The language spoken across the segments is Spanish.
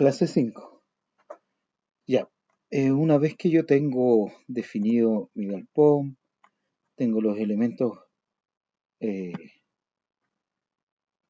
Clase 5. Ya. Una vez que yo tengo definido mi galpón, tengo los elementos, eh,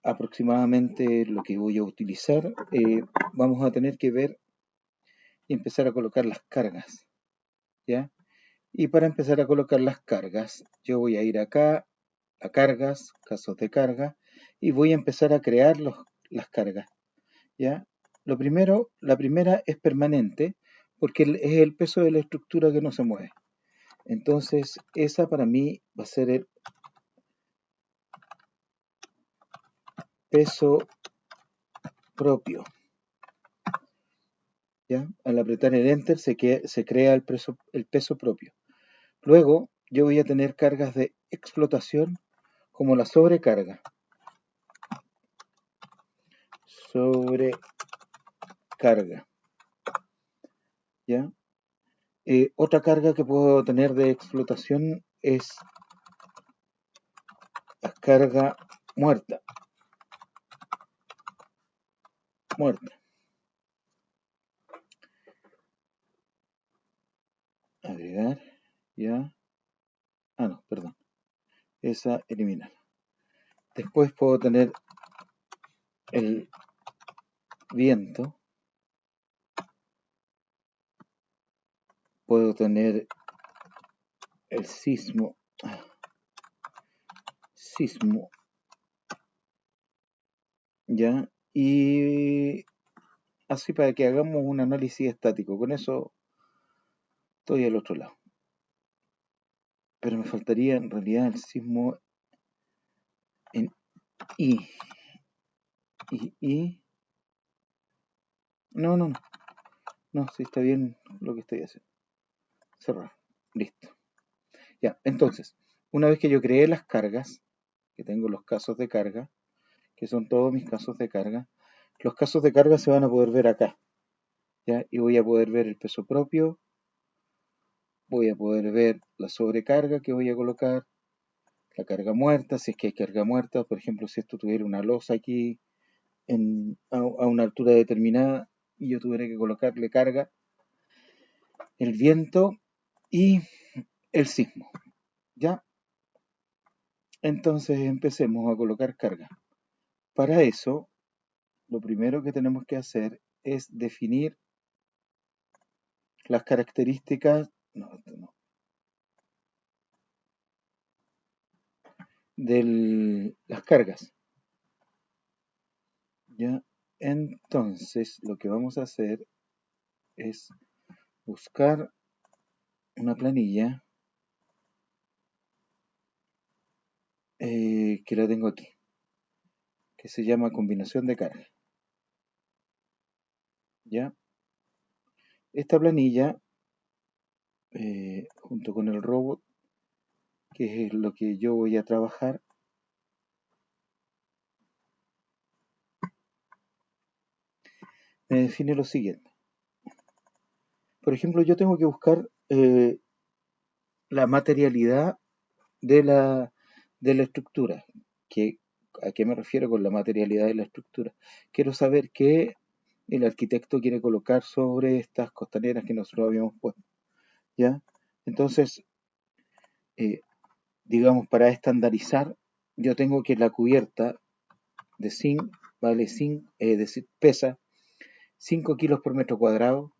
aproximadamente lo que voy a utilizar, vamos a tener que ver y empezar a colocar las cargas, ¿ya? Y para empezar a colocar las cargas, yo voy a ir acá a cargas, casos de carga, y voy a empezar a crear las cargas, ¿ya? La primera es permanente, porque es el peso de la estructura que no se mueve. Entonces, esa para mí va a ser el peso propio, ¿ya? Al apretar el Enter se crea el peso propio. Luego, yo voy a tener cargas de explotación como la sobrecarga. Sobrecarga, ¿ya? Otra carga que puedo tener de explotación es la carga muerta. Agregar, ya. No, perdón. Esa eliminar. Después puedo tener el viento. Puedo tener el sismo, ¿ya? Y así para que hagamos un análisis estático. Con eso estoy al otro lado. Pero me faltaría en realidad el sismo en I. No, sí está bien lo que estoy haciendo. Cerrar. Listo. Ya, entonces, una vez que yo creé las cargas, que tengo los casos de carga, que son todos mis casos de carga, los casos de carga se van a poder ver acá, ¿ya? Y voy a poder ver el peso propio, voy a poder ver la sobrecarga que voy a colocar, la carga muerta, si es que hay carga muerta, por ejemplo, si esto tuviera una losa aquí a una altura determinada y yo tuviera que colocarle carga, el viento y el sismo, ¿ya? Entonces empecemos a colocar carga. Para eso, lo primero que tenemos que hacer es definir las características de las cargas, ¿ya? Entonces, lo que vamos a hacer es buscar una planilla que la tengo aquí, que se llama combinación de carga, ¿ya? Esta planilla, junto con el robot, que es lo que yo voy a trabajar, me define lo siguiente. Por ejemplo, yo tengo que buscar la materialidad de la estructura. ¿A qué me refiero con la materialidad de la estructura? Quiero saber qué el arquitecto quiere colocar sobre estas costaneras que nosotros habíamos puesto, ¿ya? Entonces, digamos, para estandarizar, yo tengo que la cubierta de zinc pesa 5 kilos por metro cuadrado,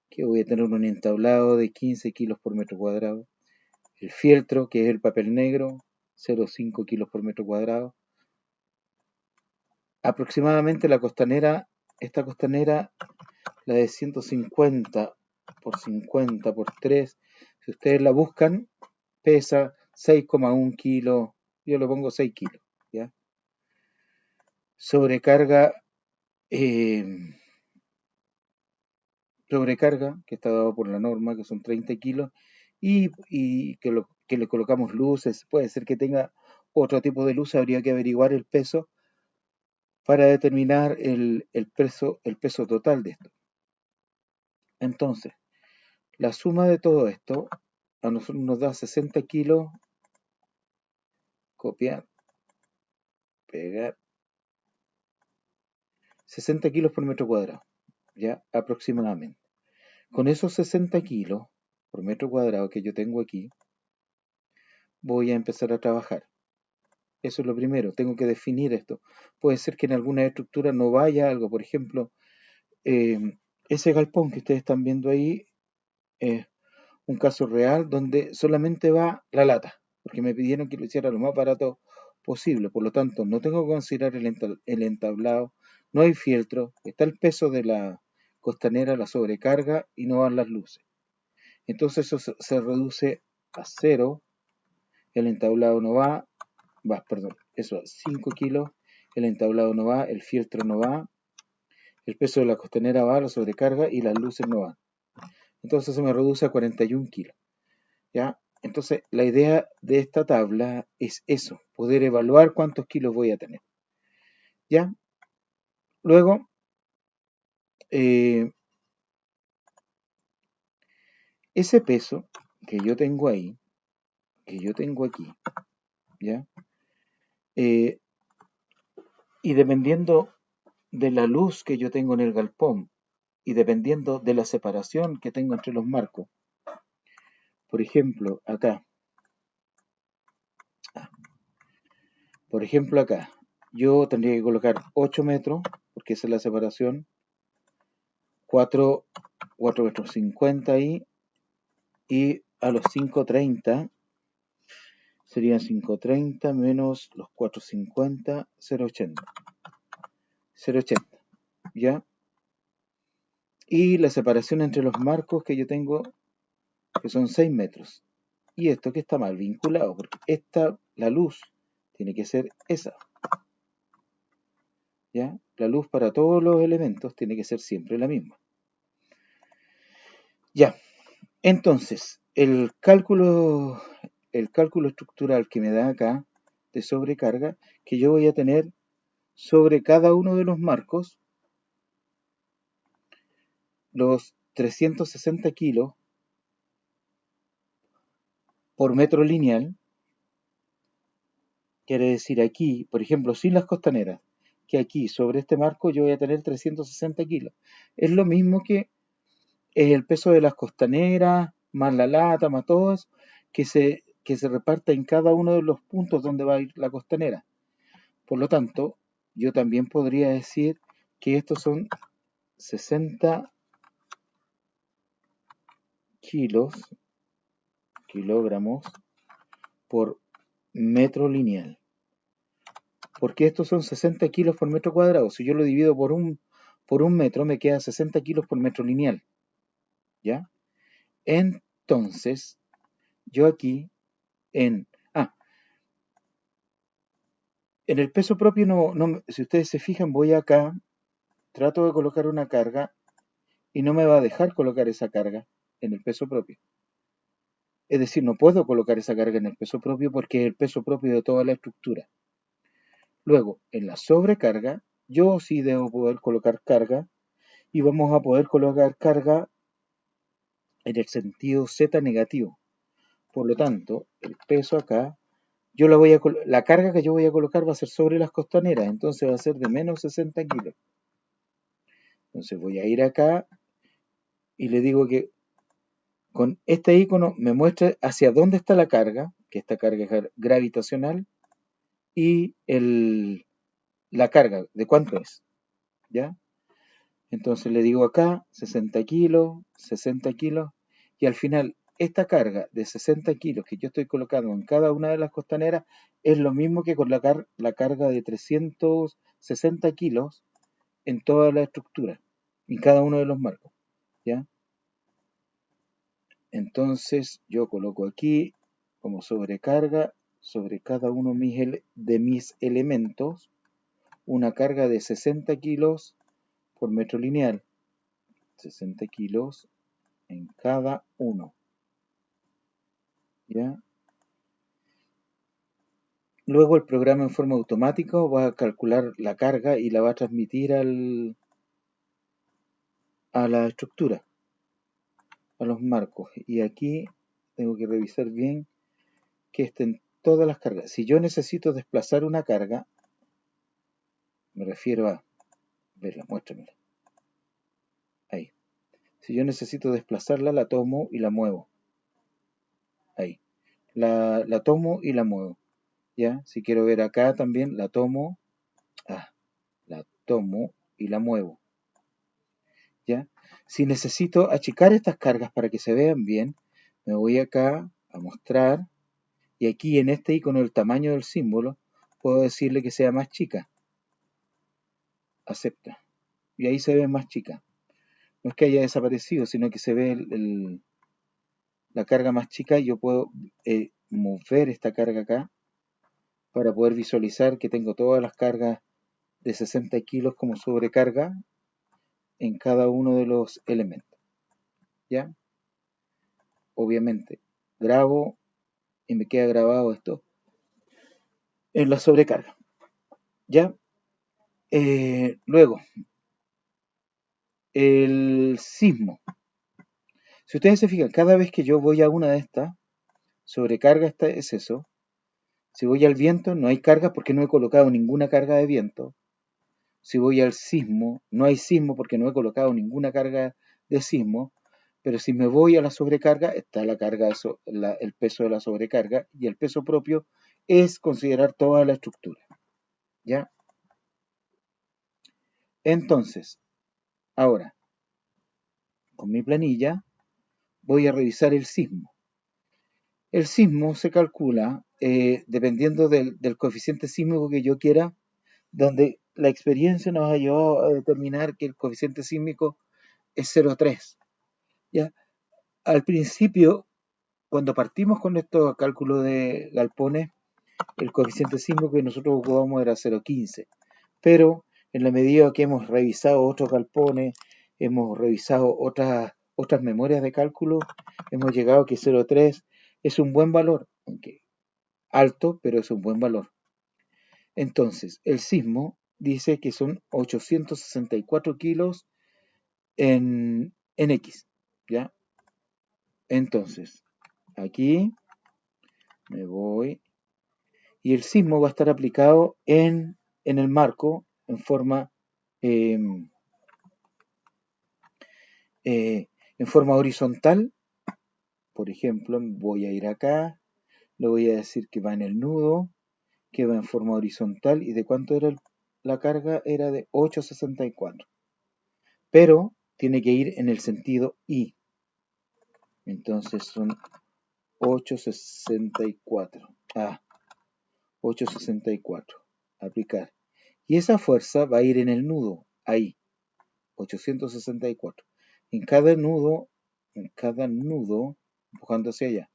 que voy a tener un entablado de 15 kilos por metro cuadrado. El fieltro, que es el papel negro, 0,5 kilos por metro cuadrado. Aproximadamente esta costanera, la de 150 por 50 por 3, si ustedes la buscan, pesa 6,1 kilos, yo le pongo 6 kilos, ¿ya? Sobrecarga, que está dado por la norma, que son 30 kilos, y que le colocamos luces, puede ser que tenga otro tipo de luz, habría que averiguar el peso para determinar el peso total de esto. Entonces, la suma de todo esto a nosotros nos da 60 kilos, copiar, pegar, 60 kilos por metro cuadrado, ya aproximadamente. Con esos 60 kilos por metro cuadrado que yo tengo aquí, voy a empezar a trabajar. Eso es lo primero, tengo que definir esto. Puede ser que en alguna estructura no vaya algo, por ejemplo, eh, ese galpón que ustedes están viendo ahí es un caso real donde solamente va la lata, porque me pidieron que lo hiciera lo más barato posible, por lo tanto no tengo que considerar el entablado, no hay fieltro, está el peso de la costanera, la sobrecarga y no van las luces. Entonces eso se reduce a cero, el entablado no va, perdón, eso, 5 kilos, el entablado no va, el fieltro no va, el peso de la costanera va, la sobrecarga y las luces no van. Entonces se me reduce a 41 kilos, ¿ya? Entonces la idea de esta tabla es eso, poder evaluar cuántos kilos voy a tener, ¿ya? Luego, ese peso que yo tengo ahí, que yo tengo aquí, ¿ya? Y dependiendo de la luz que yo tengo en el galpón y dependiendo de la separación que tengo entre los marcos, por ejemplo, acá, yo tendría que colocar 8 metros, porque esa es la separación, 4 metros 50 ahí, y a los 5.30 serían 5.30 menos los 4.50, 0.80. 0.80, ¿ya? Y la separación entre los marcos que yo tengo, que son 6 metros. Y esto que está mal vinculado, porque la luz tiene que ser esa, ¿ya? La luz para todos los elementos tiene que ser siempre la misma. Ya, entonces, el cálculo estructural que me da acá de sobrecarga, que yo voy a tener sobre cada uno de los marcos los 360 kilos por metro lineal, quiere decir aquí, por ejemplo, sin las costaneras, que aquí sobre este marco yo voy a tener 360 kilos. Es lo mismo que el peso de las costaneras, más la lata, más todo eso, que se reparta en cada uno de los puntos donde va a ir la costanera. Por lo tanto, yo también podría decir que estos son 60 kilogramos por metro lineal. Porque estos son 60 kilos por metro cuadrado. Si yo lo divido por un metro, me queda 60 kilos por metro lineal. ¿Ya? Entonces, yo aquí en el peso propio, si ustedes se fijan, voy acá, trato de colocar una carga y no me va a dejar colocar esa carga en el peso propio. Es decir, no puedo colocar esa carga en el peso propio porque es el peso propio de toda la estructura. Luego, en la sobrecarga, yo sí debo poder colocar carga y vamos a poder colocar carga en el sentido Z negativo. Por lo tanto, el peso acá, la carga que yo voy a colocar va a ser sobre las costaneras, entonces va a ser de menos 60 kilos. Entonces voy a ir acá y le digo que con este icono me muestra hacia dónde está la carga, que esta carga es gravitacional, y la carga, de cuánto es, ¿ya? Entonces le digo acá 60 kilos, y al final esta carga de 60 kilos que yo estoy colocando en cada una de las costaneras es lo mismo que colocar la carga de 360 kilos en toda la estructura, en cada uno de los marcos, ¿ya? Entonces yo coloco aquí como sobrecarga sobre cada uno de mis elementos una carga de 60 kilos por metro lineal, 60 kilos en cada uno, ¿ya? Luego el programa en forma automática va a calcular la carga y la va a transmitir a la estructura, a los marcos. Y aquí tengo que revisar bien que estén todas las cargas. Si yo necesito desplazar una carga, me refiero a verla, muéstramela. Si yo necesito desplazarla, la tomo y la muevo. Ahí. La tomo y la muevo. ¿Ya? Si quiero ver acá también, la tomo. La tomo y la muevo. ¿Ya? Si necesito achicar estas cargas para que se vean bien, me voy acá a mostrar. Y aquí en este icono, el tamaño del símbolo, puedo decirle que sea más chica. Acepta. Y ahí se ve más chica. No es que haya desaparecido, sino que se ve la carga más chica y yo puedo mover esta carga acá para poder visualizar que tengo todas las cargas de 60 kilos como sobrecarga en cada uno de los elementos. ¿Ya? Obviamente, grabo y me queda grabado esto en la sobrecarga. ¿Ya? Luego, el sismo. Si ustedes se fijan, cada vez que yo voy a una de estas, sobrecarga es eso. Si voy al viento, no hay carga porque no he colocado ninguna carga de viento. Si voy al sismo, no hay sismo porque no he colocado ninguna carga de sismo. Pero si me voy a la sobrecarga, está la carga, el peso de la sobrecarga, y el peso propio es considerar toda la estructura. ¿Ya? Entonces, ahora, con mi planilla, voy a revisar el sismo. El sismo se calcula dependiendo del coeficiente sísmico que yo quiera, donde la experiencia nos ha llevado a determinar que el coeficiente sísmico es 0,3. ¿Ya? Al principio, cuando partimos con estos cálculos de galpones, el coeficiente sísmico que nosotros ocupamos era 0,15. Pero en la medida que hemos revisado otros galpones, hemos revisado otras memorias de cálculo, hemos llegado a que 0,3 es un buen valor, aunque alto, pero es un buen valor. Entonces, el sismo dice que son 864 kilos en X, ¿ya? Entonces, aquí me voy y el sismo va a estar aplicado en el marco en forma eh, horizontal. Por ejemplo, voy a ir acá, le voy a decir que va en el nudo, que va en forma horizontal y de cuánto era la carga, era de 864. Pero tiene que ir en el sentido Y. Entonces son 864. 864. Aplicar. Y esa fuerza va a ir en el nudo, ahí, 864. En cada nudo, empujando hacia allá.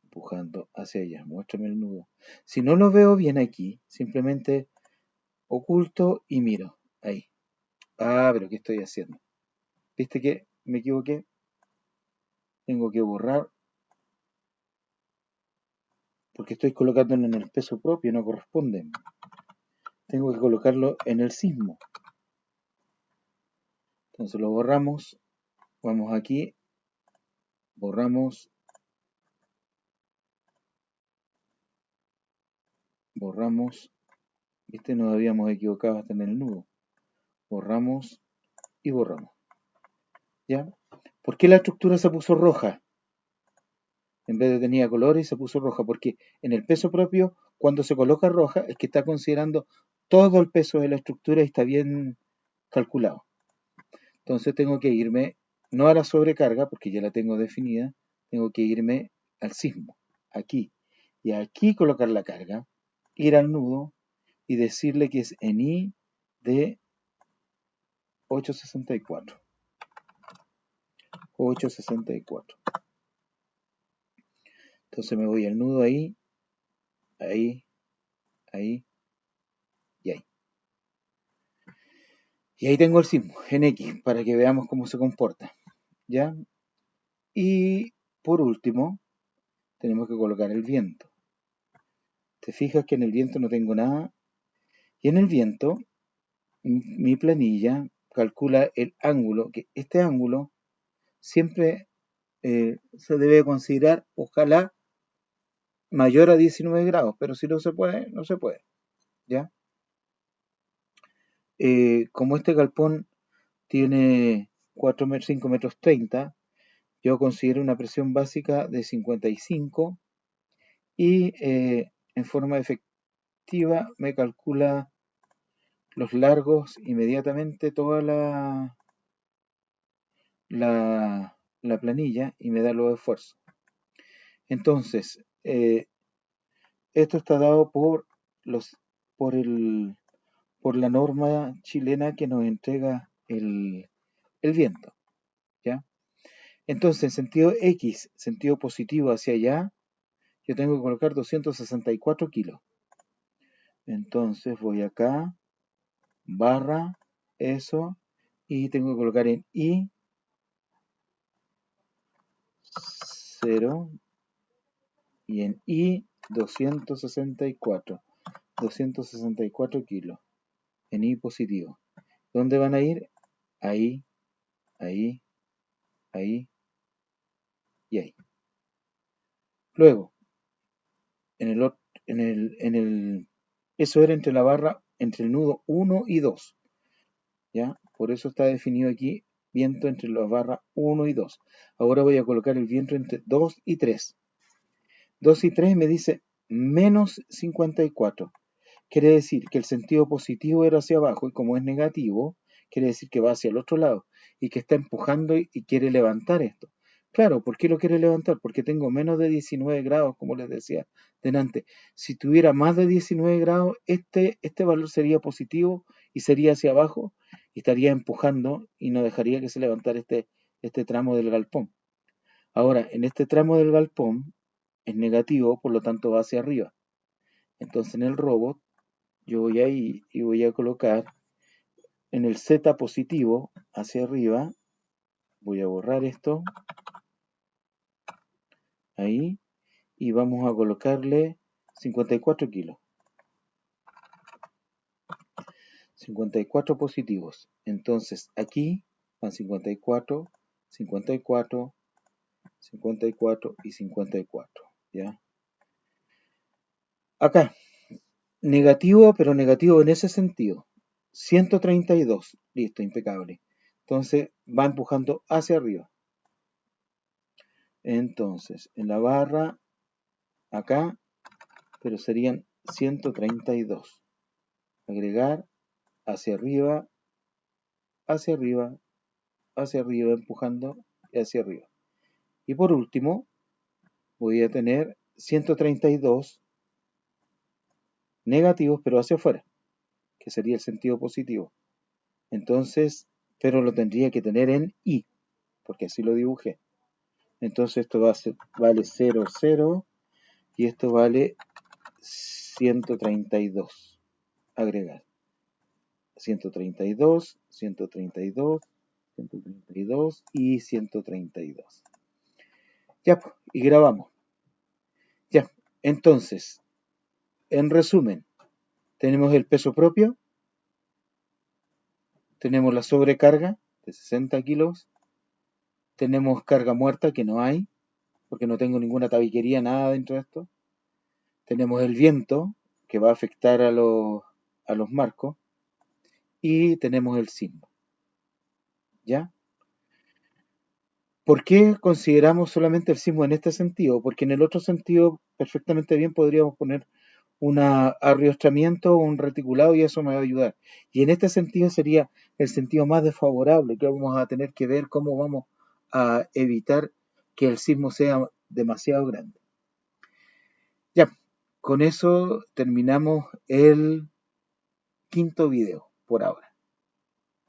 Empujando hacia allá. Muéstrame el nudo. Si no lo veo bien aquí, simplemente oculto y miro. Ahí. Pero ¿qué estoy haciendo? ¿Viste que me equivoqué? Tengo que borrar porque estoy colocándolo en el peso propio, no corresponde. Tengo que colocarlo en el sismo. Entonces lo borramos. Vamos aquí. Borramos. ¿Viste? Nos habíamos equivocado hasta en el nudo. Borramos y borramos. ¿Ya? ¿Por qué la estructura se puso roja? En vez de tenía colores se puso roja. Porque en el peso propio, cuando se coloca roja, es que está considerando todo el peso de la estructura y está bien calculado. Entonces tengo que irme, no a la sobrecarga, porque ya la tengo definida, tengo que irme al sismo, aquí. Y aquí colocar la carga, ir al nudo y decirle que es en I de 864. 864. Entonces me voy al nudo ahí, ahí, ahí y ahí. Y ahí tengo el sismo, en X, para que veamos cómo se comporta. ¿Ya? Y por último, tenemos que colocar el viento. Te fijas que en el viento no tengo nada. Y en el viento, mi planilla calcula el ángulo, que este ángulo siempre se debe considerar, ojalá, mayor a 19 grados, pero si no se puede, no se puede. ¿Ya? Como este galpón tiene 5 metros 30. Yo considero una presión básica de 55 y en forma efectiva me calcula los largos inmediatamente toda la planilla y me da los esfuerzos. Entonces, esto está dado por la norma chilena que nos entrega el viento, ¿ya? Entonces, en sentido X, sentido positivo hacia allá, yo tengo que colocar 264 kilos. Entonces voy acá, barra, eso, y tengo que colocar en I 0 y en I 264 kilos en I positivo. ¿Dónde van a ir? Ahí, ahí, ahí y ahí. Luego, eso era entre la barra, entre el nudo 1 y 2, ¿ya? Por eso está definido aquí viento entre la barra 1 y 2. Ahora voy a colocar el viento entre 2 y 3. 2 y 3 me dice menos 54. Quiere decir que el sentido positivo era hacia abajo y como es negativo, quiere decir que va hacia el otro lado y que está empujando y quiere levantar esto. Claro, ¿por qué lo quiere levantar? Porque tengo menos de 19 grados, como les decía delante. Si tuviera más de 19 grados, este valor sería positivo y sería hacia abajo y estaría empujando y no dejaría que se levantara este tramo del galpón. Ahora, en este tramo del galpón es negativo, por lo tanto va hacia arriba. Entonces en el robot yo voy ahí y voy a colocar en el Z positivo hacia arriba, voy a borrar esto, ahí, y vamos a colocarle 54 kilos. 54 positivos. Entonces aquí van 54, 54, 54 y 54. ¿Ya? Acá, negativo, pero negativo en ese sentido. 132. Listo, impecable. Entonces va empujando hacia arriba. Entonces, en la barra, acá, pero serían 132. Agregar hacia arriba, hacia arriba, hacia arriba, empujando y hacia arriba. Y por último, voy a tener 132 negativos, pero hacia afuera, que sería el sentido positivo. Entonces, pero lo tendría que tener en I, porque así lo dibujé. Entonces esto vale 0, 0 y esto vale 132. Agregar. 132, 132, 132 y 132. Ya, y grabamos. Ya, entonces, en resumen, tenemos el peso propio, tenemos la sobrecarga de 60 kilos, tenemos carga muerta que no hay, porque no tengo ninguna tabiquería, nada dentro de esto. Tenemos el viento que va a afectar a los marcos y tenemos el sismo. ¿Ya? ¿Por qué consideramos solamente el sismo en este sentido? Porque en el otro sentido perfectamente bien podríamos poner un arriostramiento o un reticulado y eso me va a ayudar. Y en este sentido sería el sentido más desfavorable, que vamos a tener que ver cómo vamos a evitar que el sismo sea demasiado grande. Ya, con eso terminamos el quinto video por ahora.